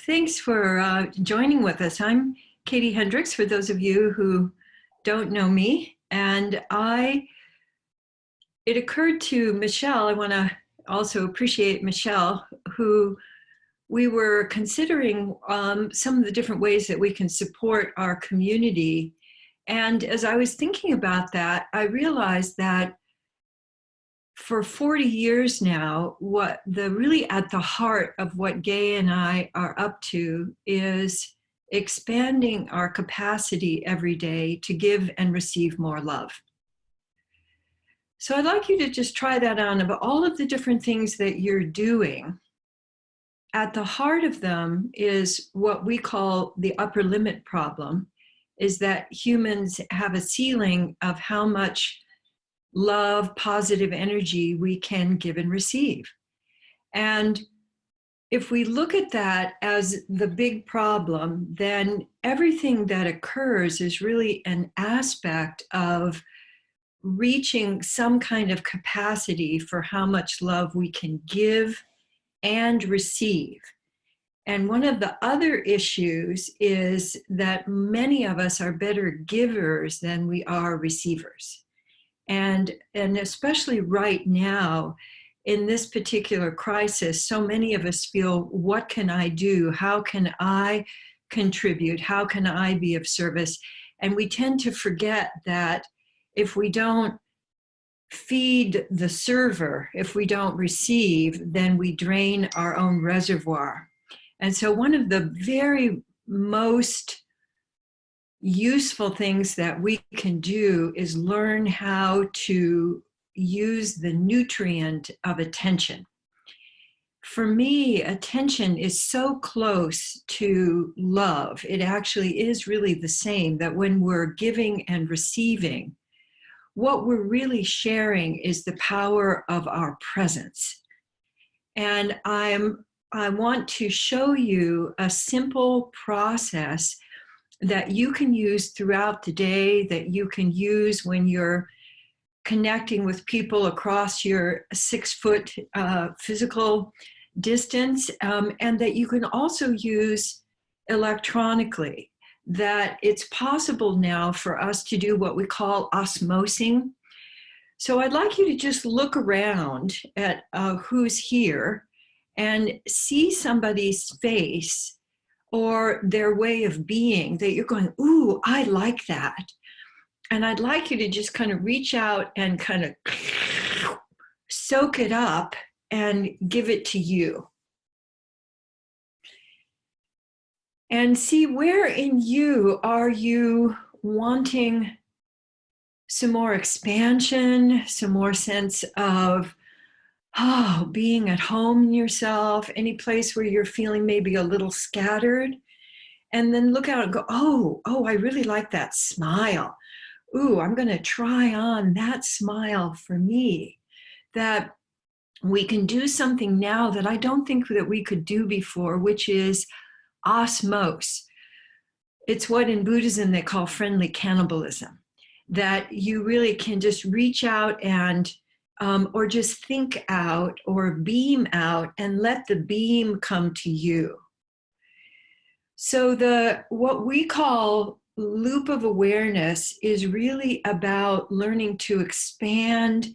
Thanks for joining with us. I'm Katie Hendricks, for those of you who don't know me. And it occurred to Michelle, I want to also appreciate Michelle, who we were considering some of the different ways that we can support our community. And as I was thinking about that, I realized that for 40 years now, what really at the heart of what Gay and I are up to is expanding our capacity every day to give and receive more love. So I'd like you to just try that on of all of the different things that you're doing. At the heart of them is what we call the upper limit problem, is that humans have a ceiling of how much love, positive energy we can give and receive. And if we look at that as the big problem, then everything that occurs is really an aspect of reaching some kind of capacity for how much love we can give and receive. And one of the other issues is that many of us are better givers than we are receivers. And especially right now, in this particular crisis, so many of us feel, what can I do? How can I contribute? How can I be of service? And we tend to forget that if we don't feed the server, if we don't receive, then we drain our own reservoir. And so one of the very most useful things that we can do is learn how to use the nutrient of attention. For me, attention is so close to love. It actually is really the same, that when we're giving and receiving, what we're really sharing is the power of our presence. And I want to show you a simple process that you can use throughout the day, that you can use when you're connecting with people across your 6-foot physical distance, and that you can also use electronically. That it's possible now for us to do what we call osmosing. So I'd like you to just look around at who's here and see somebody's face or their way of being that you're going, ooh, I like that. And I'd like you to just kind of reach out and kind of soak it up and give it to you. And see, where in you are you wanting some more expansion, some more sense of being at home in yourself, any place where you're feeling maybe a little scattered. And then look out and go, oh, I really like that smile. Ooh, I'm going to try on that smile for me. That we can do something now that I don't think that we could do before, which is osmose. It's what in Buddhism they call friendly cannibalism. That you really can just reach out and or just think out or beam out and let the beam come to you. So what we call loop of awareness is really about learning to expand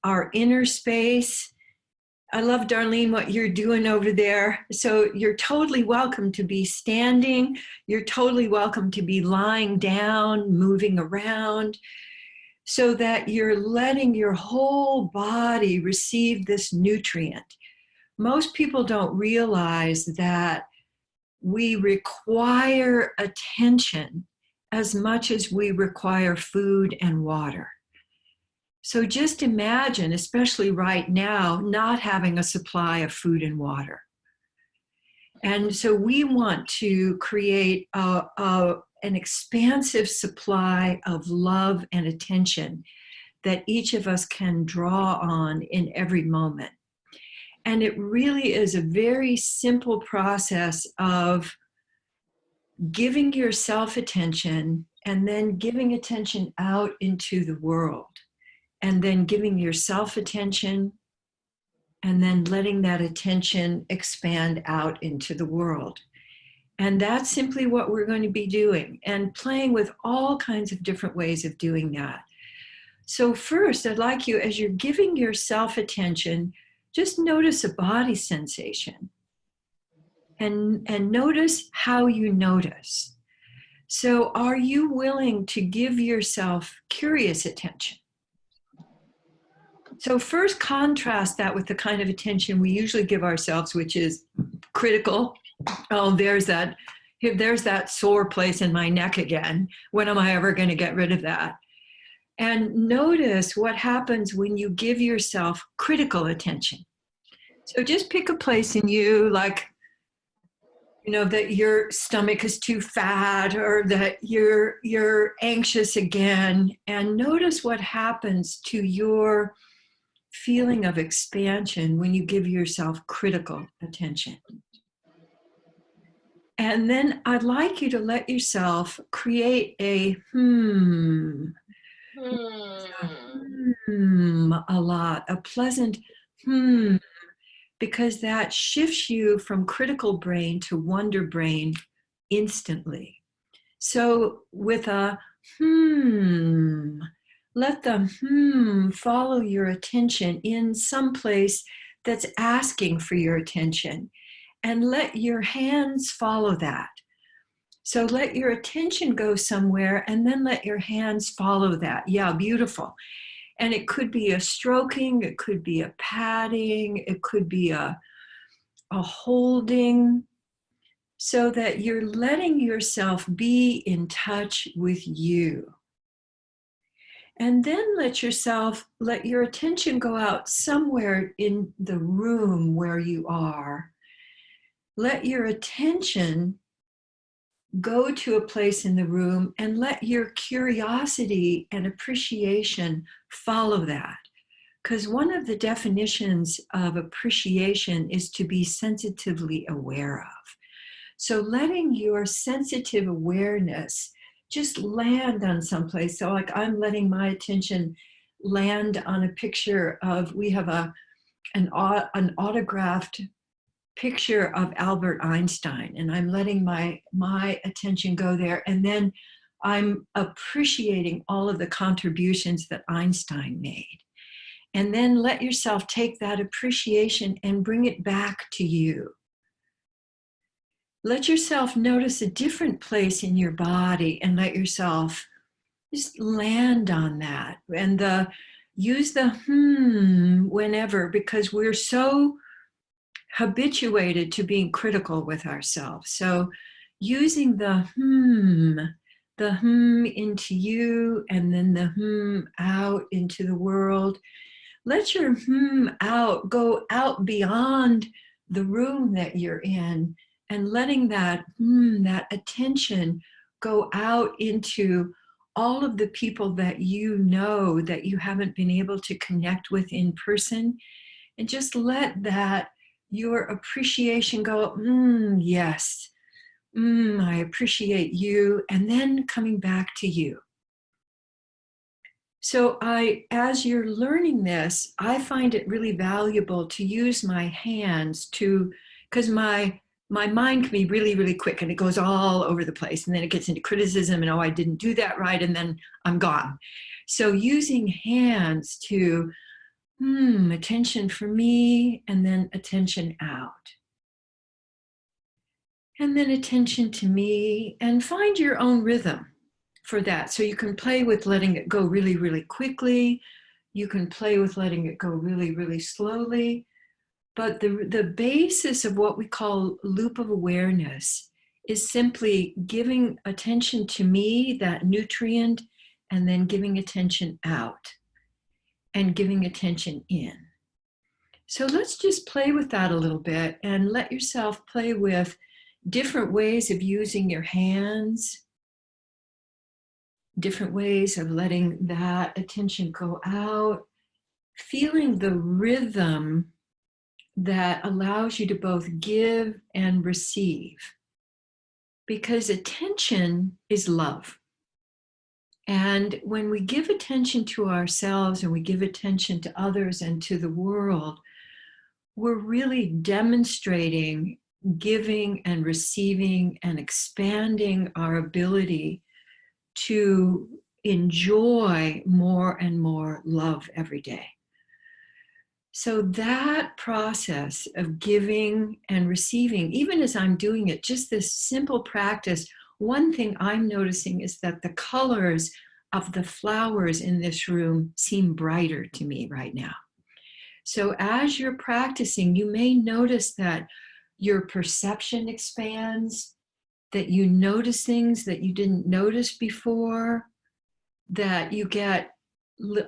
our inner space. I love, Darlene, what you're doing over there. So you're totally welcome to be standing. You're totally welcome to be lying down, moving around, so that you're letting your whole body receive this nutrient. Most people don't realize that we require attention as much as we require food and water. So just imagine, especially right now, not having a supply of food and water. And so we want to create an expansive supply of love and attention that each of us can draw on in every moment. And it really is a very simple process of giving yourself attention and then giving attention out into the world, and then giving yourself attention and then letting that attention expand out into the world. And that's simply what we're going to be doing, and playing with all kinds of different ways of doing that. So first, I'd like you, as you're giving yourself attention, just notice a body sensation, and notice how you notice. So are you willing to give yourself curious attention? So first, contrast that with the kind of attention we usually give ourselves, which is critical. Oh, there's that sore place in my neck again. When am I ever going to get rid of that? And notice what happens when you give yourself critical attention. So just pick a place in you, like, you know, that your stomach is too fat, or that you're anxious again, and notice what happens to your feeling of expansion when you give yourself critical attention. And then I'd like you to let yourself create a a lot, a pleasant because that shifts you from critical brain to wonder brain instantly. So with a let the follow your attention in some place that's asking for your attention, and let your hands follow that. So let your attention go somewhere, and then let your hands follow that. Yeah, beautiful. And it could be a stroking, it could be a patting, it could be a holding, so that you're letting yourself be in touch with you. And then let your attention go out somewhere in the room where you are. Let your attention go to a place in the room, and let your curiosity and appreciation follow that. Because one of the definitions of appreciation is to be sensitively aware of. So letting your sensitive awareness just land on someplace. So like I'm letting my attention land on a picture of, we have an autographed picture of Albert Einstein, and I'm letting my attention go there, and then I'm appreciating all of the contributions that Einstein made. And then let yourself take that appreciation and bring it back to you. Let yourself notice a different place in your body, and let yourself just land on that. And use the whenever, because we're so habituated to being critical with ourselves. So using the into you, and then the out into the world. Let your out go out beyond the room that you're in, and letting that that attention go out into all of the people that you know that you haven't been able to connect with in person, and just let that your appreciation go, yes, I appreciate you, and then coming back to you. So as you're learning this, I find it really valuable to use my hands because my mind can be really, really quick, and it goes all over the place, and then it gets into criticism, and I didn't do that right, and then I'm gone. So using hands to attention for me, and then attention out. And then attention to me, and find your own rhythm for that. So you can play with letting it go really, really quickly. You can play with letting it go really, really slowly. But the basis of what we call loop of awareness is simply giving attention to me, that nutrient, and then giving attention out, and giving attention in. So let's just play with that a little bit, and let yourself play with different ways of using your hands, different ways of letting that attention go out, feeling the rhythm that allows you to both give and receive. Because attention is love. And when we give attention to ourselves, and we give attention to others and to the world, we're really demonstrating giving and receiving and expanding our ability to enjoy more and more love every day. So that process of giving and receiving, even as I'm doing it, just this simple practice, one thing I'm noticing is that the colors of the flowers in this room seem brighter to me right now. So as you're practicing, you may notice that your perception expands, that you notice things that you didn't notice before, that you get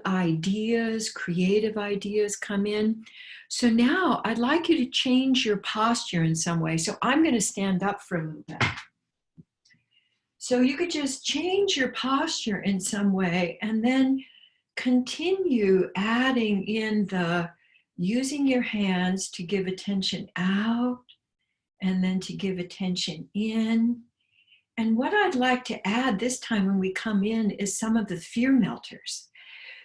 ideas, creative ideas come in. So now I'd like you to change your posture in some way. So I'm going to stand up for a little bit. So you could just change your posture in some way and then continue adding in the using your hands to give attention out and then to give attention in. And what I'd like to add this time when we come in is some of the fear melters.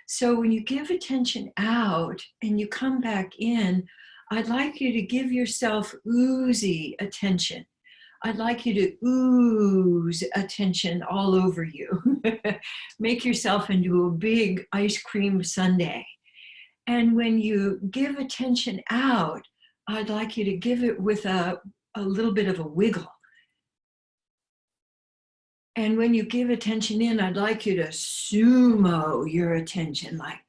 So when you give attention out and you come back in, I'd like you to give yourself oozy attention. I'd like you to ooze attention all over you. Make yourself into a big ice cream sundae. And when you give attention out, I'd like you to give it with a little bit of a wiggle. And when you give attention in, I'd like you to sumo your attention, like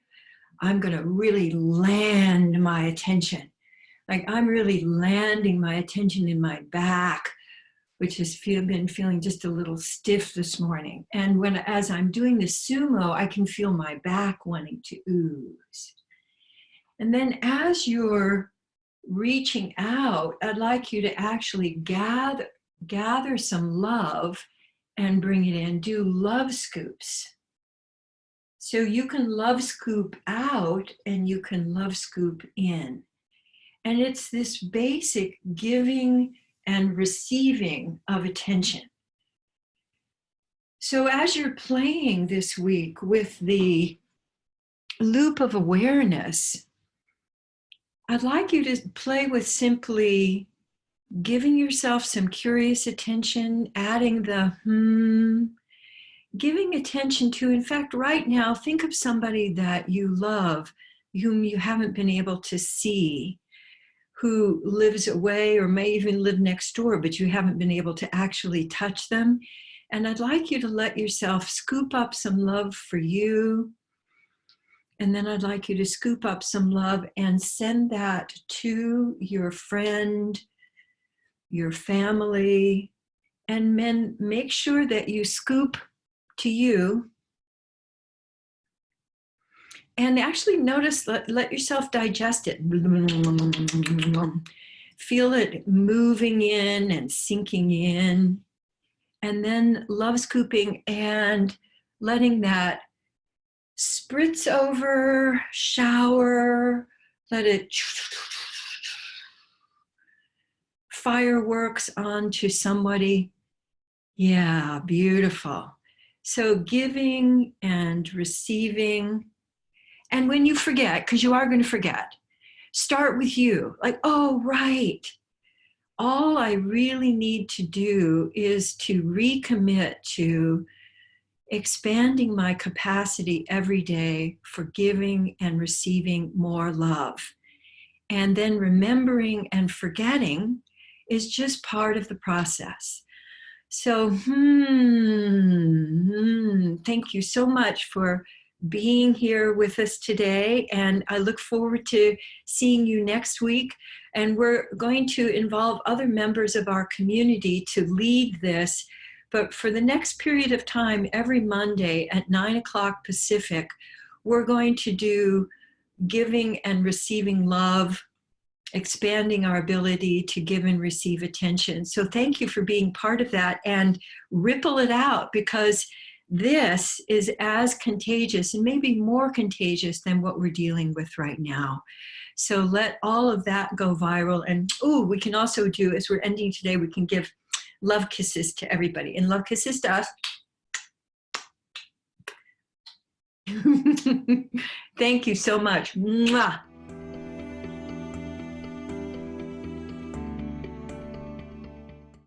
I'm going to really land my attention. Like I'm really landing my attention in my back, which has been feeling just a little stiff this morning. And as I'm doing the sumo, I can feel my back wanting to ooze. And then as you're reaching out, I'd like you to actually gather some love and bring it in. Do love scoops. So you can love scoop out and you can love scoop in. And it's this basic giving and receiving of attention. So as you're playing this week with the loop of awareness, I'd like you to play with simply giving yourself some curious attention, adding the giving attention to, in fact, right now, think of somebody that you love, whom you haven't been able to see, who lives away or may even live next door, but you haven't been able to actually touch them. And I'd like you to let yourself scoop up some love for you. And then I'd like you to scoop up some love and send that to your friend, your family, and then make sure that you scoop to you. And actually notice, let yourself digest it. Feel it moving in and sinking in. And then love scooping and letting that spritz over, shower, let it fireworks onto somebody. Yeah, beautiful. So giving and receiving. And when you forget, because you are going to forget, start with you. Like, oh, right. All I really need to do is to recommit to expanding my capacity every day for giving and receiving more love. And then remembering and forgetting is just part of the process. So, thank you so much for being here with us today. And I look forward to seeing you next week. And we're going to involve other members of our community to lead this. But for the next period of time, every Monday at 9 o'clock Pacific, we're going to do giving and receiving love, expanding our ability to give and receive attention. So thank you for being part of that, and ripple it out, because this is as contagious and maybe more contagious than what we're dealing with right now. So let all of that go viral. And we can also do, as we're ending today, we can give love kisses to everybody. And love kisses to us. Thank you so much. Mwah.